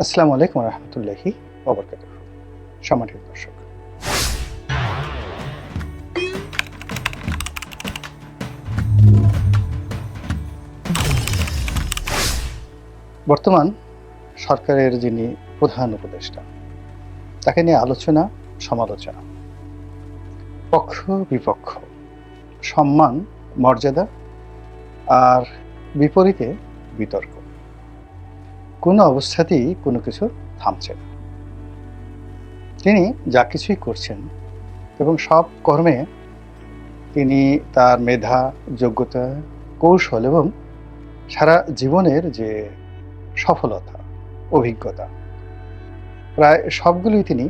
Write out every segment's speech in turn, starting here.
আসসালামু আলাইকুম রহমতুল্লাহি ওবরকাতুহু। সম্মানিত দর্শক, বর্তমান সরকারের যিনি প্রধান উপদেষ্টা, তাকে নিয়ে আলোচনা সমালোচনা, পক্ষ বিপক্ষ, সম্মান মর্যাদা আর বিপরীতে বিতর্ক, কোনো অবস্থাতেই কোনো কিছু থামছে না। তিনি যা কিছুই করছেন এবং সব কর্মে তিনি তার মেধা, যোগ্যতা, কৌশল এবং সারা জীবনের যে সফলতা, অভিজ্ঞতা, প্রায় সবগুলোই তিনি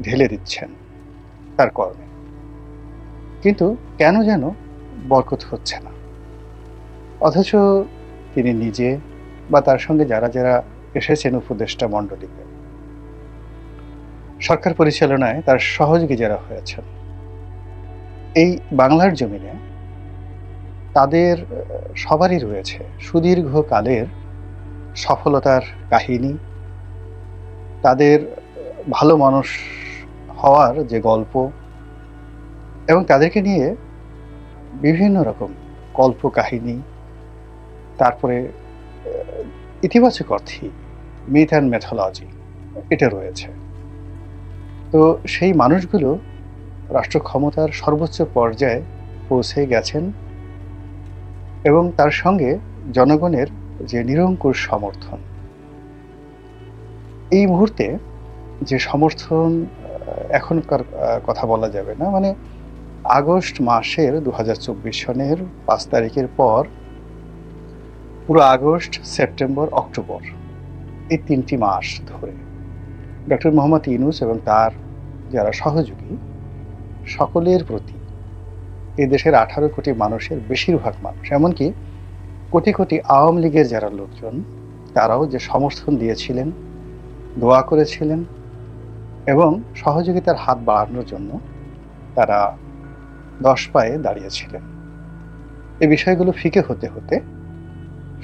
ঢেলে দিচ্ছেন তার কর্মে। কিন্তু কেন যেন বরকত হচ্ছে না। অথচ তিনি নিজে বা তার সঙ্গে যারা যারা এসেছেন উপদেষ্টা মণ্ডলীতে, সরকার পরিচালনায় তার সহযোগী যারা হয়েছেন, এই বাংলার জমিনে তাদের সবারই রয়েছে সুদীর্ঘকালের সফলতার কাহিনী, তাদের ভালো মানুষ হওয়ার যে গল্প, এবং তাদেরকে নিয়ে বিভিন্ন রকম কল্পকাহিনী, তারপরে ইতিবাচক অর্থে মিথ অ্যান্ড ম্যাথোলজি এটা রয়েছে। তো সেই মানুষগুলো রাষ্ট্র ক্ষমতার সর্বোচ্চ পর্যায়ে পৌঁছে গেছেন এবং তার সঙ্গে জনগণের যে নিরঙ্কুশ সমর্থন, এই মুহূর্তে যে সমর্থন এখনকার কথা বলা যাবে না, মানে আগস্ট মাসের 2024 সনের 5 তারিখের পর পুরো আগস্ট, সেপ্টেম্বর, অক্টোবর এই 3টি মাস ধরে ডক্টর মোহাম্মদ ইউনূস এবং তার যারা সহযোগী সকলের প্রতি এই দেশের 18 কোটি মানুষের বেশিরভাগ মানুষ, এমনকি কোটি কোটি আওয়ামী লীগের যারা লোকজন, তারাও যে সমর্থন দিয়েছিলেন, দোয়া করেছিলেন এবং সহযোগিতার হাত বাড়ানোর জন্য তারা 10 পায়ে দাঁড়িয়েছিলেন, এই বিষয়গুলো ফিকে হতে হতে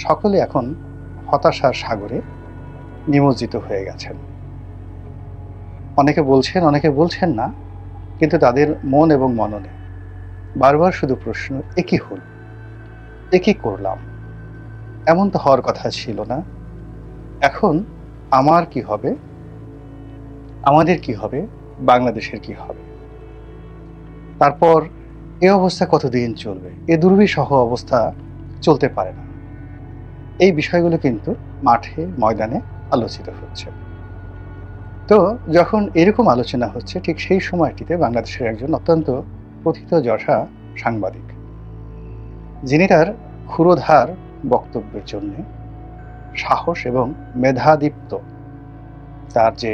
সকলে এখন হতাশার সাগরে নিমজ্জিত হয়ে গেছেন। অনেকে বলছেন, অনেকে বলছেন না, কিন্তু তাদের মন এবং মননে বারবার শুধু প্রশ্ন, এ কি হল, এ কি করলাম, এমন তো হওয়ার কথা ছিল না। এখন আমার কি হবে, আমাদের কি হবে, বাংলাদেশের কি হবে, তারপর এ অবস্থা কতদিন চলবে, এ দুর্বিষহ অবস্থা চলতে পারে না। এই বিষয়গুলো কিন্তু মাঠে ময়দানে আলোচিত হচ্ছে। তো যখন এরকম আলোচনা হচ্ছে, ঠিক সেই সময়টিতে বাংলাদেশের একজন অত্যন্ত প্রথিতযশা সাংবাদিক, যিনি তার ক্ষুরোধার বক্তব্যের জন্য, সাহস এবং মেধাদীপ্ত তার যে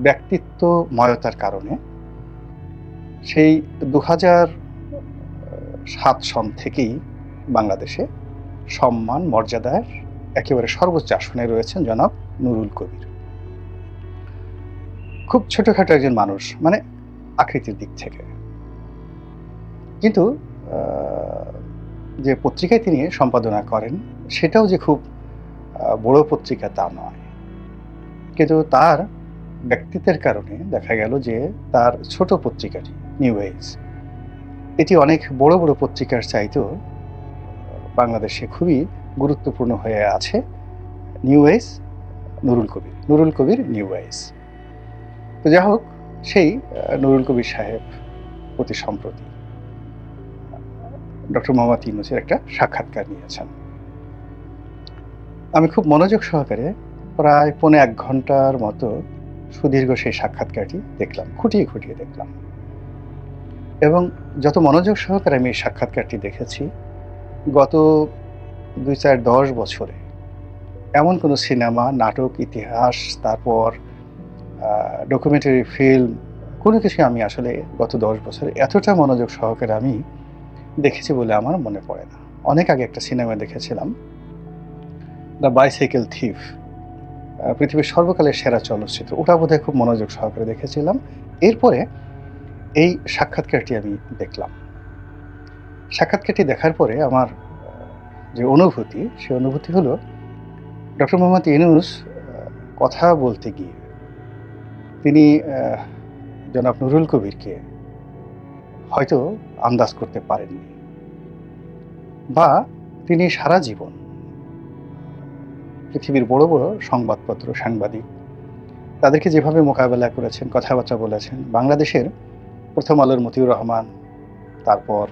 ব্যক্তিত্বময়তার কারণে সেই 2007 সন থেকেই বাংলাদেশে সম্মান মর্যাদার একেবারে সর্বোচ্চ আসনে রয়েছেন জনাব নুরুল কবির। খুব ছোটখাটো একজন মানুষ, মানে আকৃতির দিক থেকে, কিন্তু যে পত্রিকায় তিনি সম্পাদনা করেন সেটাও যে খুব বড় পত্রিকা তা নয়। কিন্তু তার ব্যক্তিত্বের কারণে দেখা গেল যে তার ছোট পত্রিকাটি নিউ এজ, এটি অনেক বড় বড় পত্রিকার চাইতেও বাংলাদেশে খুবই গুরুত্বপূর্ণ হয়ে আছে। নিউ এজ নুরুল কবির নিউ এজ। তো যাই হোক, সেই নুরুল কবির সাহেব অতি সম্প্রতি ডক্টর মোহাম্মদ ইউনূসের একটা সাক্ষাৎকার নিয়েছেন। আমি খুব মনোযোগ সহকারে প্রায় 1.5 ঘন্টার মতো সুদীর্ঘ সেই সাক্ষাৎকারটি দেখলাম, খুঁটিয়ে খুঁটিয়ে দেখলাম। এবং যত মনোযোগ সহকারে আমি এই সাক্ষাৎকারটি দেখেছি, গত 2-4-10 বছরে এমন কোনো সিনেমা, নাটক, ইতিহাস, তারপর ডকুমেন্টারি ফিল্ম, কোনো কিছু আমি আসলে গত 10 বছরে এতটা মনোযোগ সহকারে আমি দেখেছি বলে আমার মনে পড়ে না। অনেক আগে একটা সিনেমা দেখেছিলাম, দ্য বাইসাইকেল থিফ, পৃথিবীর সর্বকালের সেরা চলচ্চিত্র, ওটা বোধহয় খুব মনোযোগ সহকারে দেখেছিলাম। এরপরে এই সাক্ষাৎকারটি আমি দেখলাম। সাক্ষাৎকারটি দেখার পরে আমার যে অনুভূতি, সেই অনুভূতি হলো ডক্টর মোহাম্মদ ইউনূস কথা বলতে গিয়ে তিনি জনাব নুরুল কবিরকে হয়তো আন্দাজ করতে পারেননি, বা তিনি সারা জীবন পৃথিবীর বড় বড় সংবাদপত্র, সাংবাদিক তাদেরকে যেভাবে মোকাবেলা করেছেন, কথাবার্তা বলেছেন, বাংলাদেশের প্রথম আলোর মতিউর রহমান, তারপর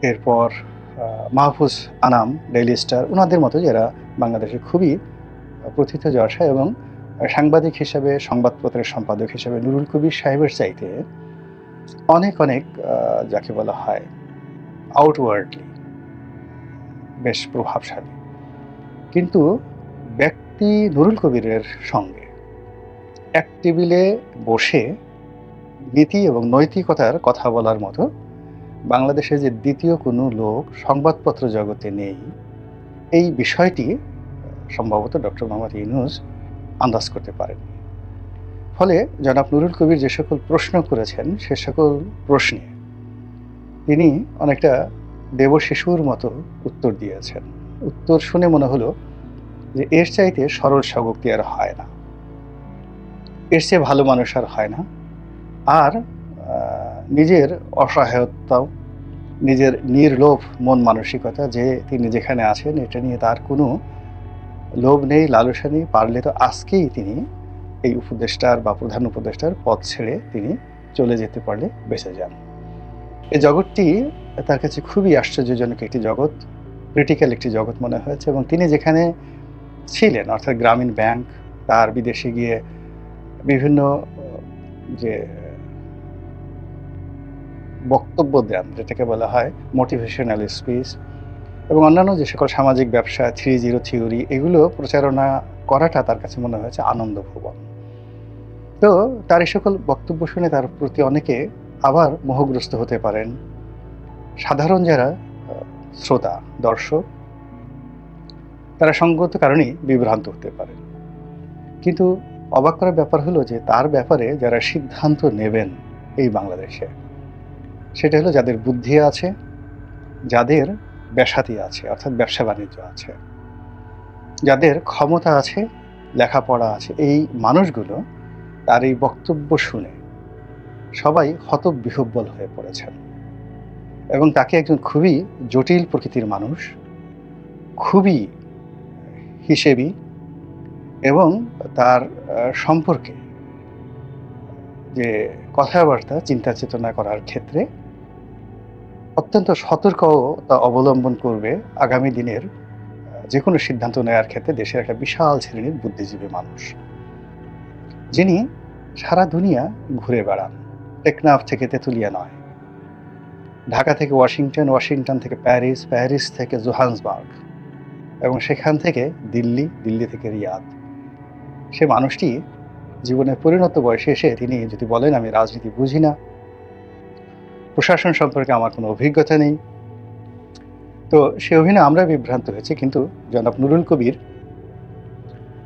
এরপর মাহফুজ আনাম, ডেইলি স্টার, ওনাদের মতো যারা বাংলাদেশে খুবই প্রথিতযশা এবং সাংবাদিক হিসেবে, সংবাদপত্রের সম্পাদক হিসেবে নুরুল কবির সাহেবের চাইতে অনেক অনেক যাকে বলা হয় আউটওয়ার্ডলি বেশ প্রভাবশালী। কিন্তু ব্যক্তি নুরুল কবিরের সঙ্গে এক টেবিলে বসে নীতি এবং নৈতিকতার কথা বলার মতো বাংলাদেশে যে দ্বিতীয় কোনো লোক সংবাদপত্র জগতে নেই, এই বিষয়টি সম্ভবত ডক্টর মোহাম্মদ ইউনূস আন্দাজ করতে পারেননি। ফলে জনাব নুরুল কবির যে সকল প্রশ্ন করেছেন, সে সকল প্রশ্নে তিনি অনেকটা দেবশিশুর মতো উত্তর দিয়েছেন। উত্তর শুনে মনে হলো যে এর চাইতে সরল স্বগোক্তি আর হয় না, এর চেয়ে ভালো মানুষ আর হয় না। আর নিজের অসহায়তাও, নিজের নির্লোভ মন মানসিকতা, যে তিনি যেখানে আছেন এটা নিয়ে তার কোনো লোভ নেই, লালসা নেই, পারলে তো আজকেই তিনি এই উপদেষ্টার বা প্রধান উপদেষ্টার পদ ছেড়ে তিনি চলে যেতে পারলে বেঁচে যান। এই জগৎটি তার কাছে খুবই আশ্চর্যজনক একটি জগৎ, ক্রিটিক্যাল একটি জগৎ মনে হয়েছে। এবং তিনি যেখানে ছিলেন, অর্থাৎ গ্রামীণ ব্যাংক, তার বিদেশে গিয়ে বিভিন্ন যে বক্তব্য দেন, যেটাকে বলা হয় মোটিভেশনাল স্পিচ, এবং অন্যান্য যে সকল সামাজিক ব্যবসা, 3-0 থিওরি, এগুলো প্রচারণা করাটা তার কাছে মনে হয়েছে আনন্দভুবন। তো তার এই সকল বক্তব্য শুনে তার প্রতি অনেকে আবার মোহগ্রস্ত হতে পারেন। সাধারণ যারা শ্রোতা, দর্শক, তারা সঙ্গত কারণেই বিভ্রান্ত হতে পারেন। কিন্তু অবাক করার ব্যাপার হলো যে তার ব্যাপারে যারা সিদ্ধান্ত নেবেন এই বাংলাদেশে, সেটা হলো যাদের বুদ্ধি আছে, যাদের ব্যাসাতি আছে, অর্থাৎ ব্যবসা বাণিজ্য আছে, যাদের ক্ষমতা আছে, লেখাপড়া আছে, এই মানুষগুলো তার এই বক্তব্য শুনে সবাই হতবিহ্বল হয়ে পড়েছেন। এবং তাকে একজন খুবই জটিল প্রকৃতির মানুষ, খুবই হিসেবি, এবং তার সম্পর্কে যে কথাবার্তা, চিন্তা চেতনা করার ক্ষেত্রে অত্যন্ত সতর্কতা অবলম্বন করবে আগামী দিনের যে কোনো সিদ্ধান্ত নেওয়ার ক্ষেত্রে দেশের একটা বিশাল শ্রেণীর বুদ্ধিজীবী মানুষ, যিনি সারা দুনিয়া ঘুরে বেড়ান। টেকনাফ থেকে তেঁতুলিয়া নয়, ঢাকা থেকে ওয়াশিংটন, ওয়াশিংটন থেকে প্যারিস, প্যারিস থেকে জোহান্সবার্গ, এবং সেখান থেকে দিল্লি, দিল্লি থেকে রিয়াদ। সে মানুষটি জীবনের পরিণত বয়সে এসে তিনি যদি বলেন আমি রাজনীতি বুঝি না, প্রশাসন সম্পর্কে আমার কোনো অভিজ্ঞতা নেই, তো সে অভিনয় আমরা বিভ্রান্ত হয়েছি। কিন্তু জনাব নুরুল কবির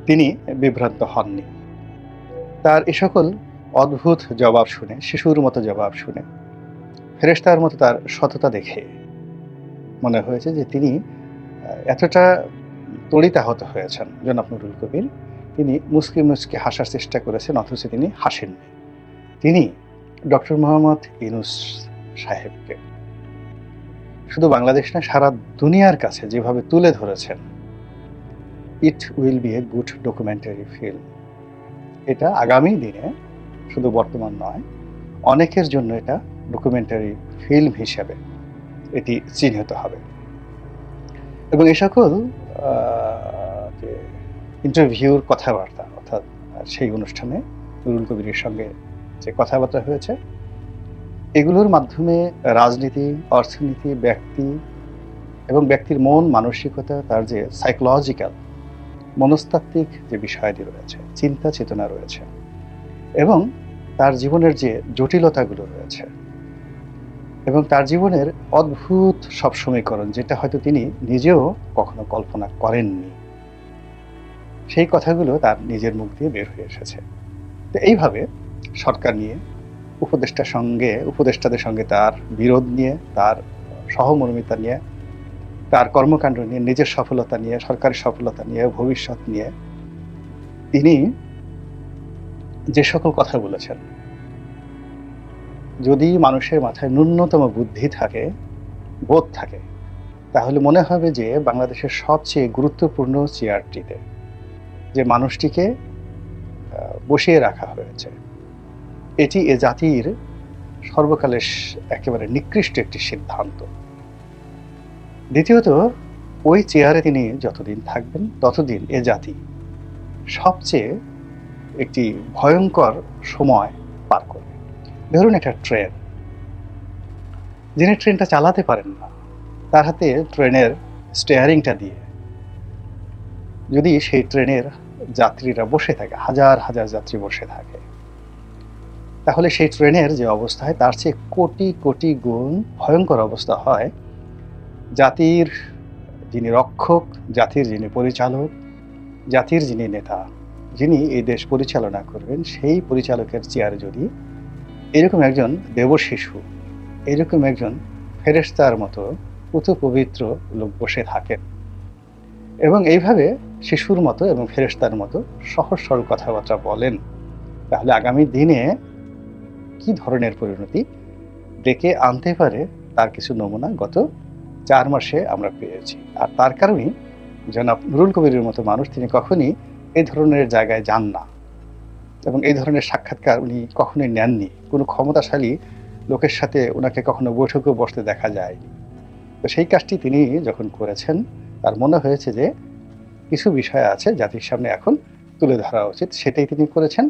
তিনি বিভ্রান্ত হননি। তার এ সকল অদ্ভুত জবাব শুনে, শিশুর মতো জবাব শুনে, ফেরেশতার মতো তার সততা দেখে মনে হয়েছে যে তিনি এতটা তড়িতাহত হয়েছেন জনাব নুরুল কবির, তিনি মুচকি মুচকি হাসার চেষ্টা করেছেন, অথচ তিনি হাসেননি। তিনি ডক্টর মোহাম্মদ ইউনূস সাহেবকে শুধু বাংলাদেশ না, সারা দুনিয়ার কাছে যেভাবে তুলে ধরেছেন, it will B a good documentary film. এটা আগামী দিনে শুধু বর্তমান নয়, অনেকের জন্য এটা ডকুমেন্টারি ফিল্ম হিসেবে এটি চিহ্নিত হবে। এবং এ সকল যে ইন্টারভিউর কথাবার্তা, অর্থাৎ সেই অনুষ্ঠানে নুরুল কবিরের সঙ্গে যে কথাবার্তা হয়েছে, এগুলোর মাধ্যমে রাজনীতি, অর্থনীতি, ব্যক্তি এবং ব্যক্তির মন মানসিকতা, তার যে সাইকোলজিক্যাল, মনস্তাত্ত্বিক যে বিষয়াদি রয়েছে, চিন্তা চেতনা রয়েছে, এবং তার জীবনের যে জটিলতাগুলো রয়েছে, এবং তার জীবনের অদ্ভুত সব সমীকরণ, যেটা হয়তো তিনি নিজেও কখনো কল্পনা করেননি, সেই কথাগুলো তার নিজের মুখ দিয়ে বের হয়ে এসেছে। তো এইভাবে সরকার নিয়ে, উপদেষ্টাদের সঙ্গে তার বিরোধ নিয়ে, তার সহমর্মিতা নিয়ে, তার কর্মকাণ্ড নিয়ে, নিজের সফলতা নিয়ে, সরকারের সফলতা নিয়ে, ভবিষ্যৎ নিয়ে তিনি যে সকল কথা বলেছেন, যদি মানুষের মাথায় ন্যূনতম বুদ্ধি থাকে, বোধ থাকে, তাহলে মনে হবে যে বাংলাদেশের সবচেয়ে গুরুত্বপূর্ণ চেয়ারটিতে যে মানুষটিকে বসিয়ে রাখা হয়েছে, এটি এ জাতির সর্বকালের একেবারে নিকৃষ্ট একটি সিদ্ধান্ত। দ্বিতীয়ত, ওই চেয়ারে তিনি যতদিন থাকবেন ততদিন এ জাতি সবচেয়ে একটি ভয়ঙ্কর সময় পার করবে। ধরুন একটা ট্রেন, যিনি ট্রেনটা চালাতে পারেন না, তার হাতে ট্রেনের স্টিয়ারিংটা দিয়ে যদি সেই ট্রেনের যাত্রীরা বসে থাকে, হাজার হাজার যাত্রী বসে থাকে, তাহলে সেই ট্রেনের যে অবস্থা হয় তার চেয়ে কোটি কোটি গুণ ভয়ঙ্কর অবস্থা হয় জাতির যিনি রক্ষক, জাতির যিনি পরিচালক, জাতির যিনি নেতা, যিনি এই দেশ পরিচালনা করবেন, সেই পরিচালকের চেয়ারে যদি এরকম একজন দেবশিশু, এরকম একজন ফেরেশতার মতো পুতু পবিত্র লোক বসে থাকেন এবং এইভাবে শিশুর মতো এবং ফেরেশতার মতো সহজ সরল কথাবার্তা বলেন, তাহলে আগামী দিনে কি ধরনের পরিণতি ডেকে আনতে পারে তার কিছু নমুনা গত 4 মাসে আমরা পেয়েছি। আর তার কারণেই জনাব নুরুল কবিরের মতো মানুষ তিনি কখনই এই ধরনের জায়গায় যান না এবং এই ধরনের সাক্ষাৎকার উনি কখনোই নেননি। কোনো ক্ষমতাশালী লোকের সাথে ওনাকে কখনো বৈঠকেও বসতে দেখা যায়নি। তো সেই কাজটি তিনি যখন করেছেন, তার মনে হয়েছে যে কিছু বিষয় আছে জাতির সামনে এখন তুলে ধরা উচিত, সেটাই তিনি করেছেন।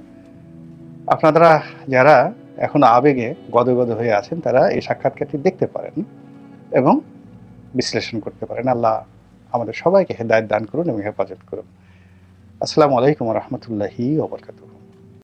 আপনারা যারা এখনো আবেগে গদগদ হয়ে আছেন, তারা এই সাক্ষাৎকারটি দেখতে পারেন এবং বিশ্লেষণ করতে পারেন। আল্লাহ আমাদের সবাইকে হেদায়েত দান করুন এবং হেফাজত করুন। আসসালামু আলাইকুম ওয়া রাহমাতুল্লাহি ওয়া বারাকাতুহু।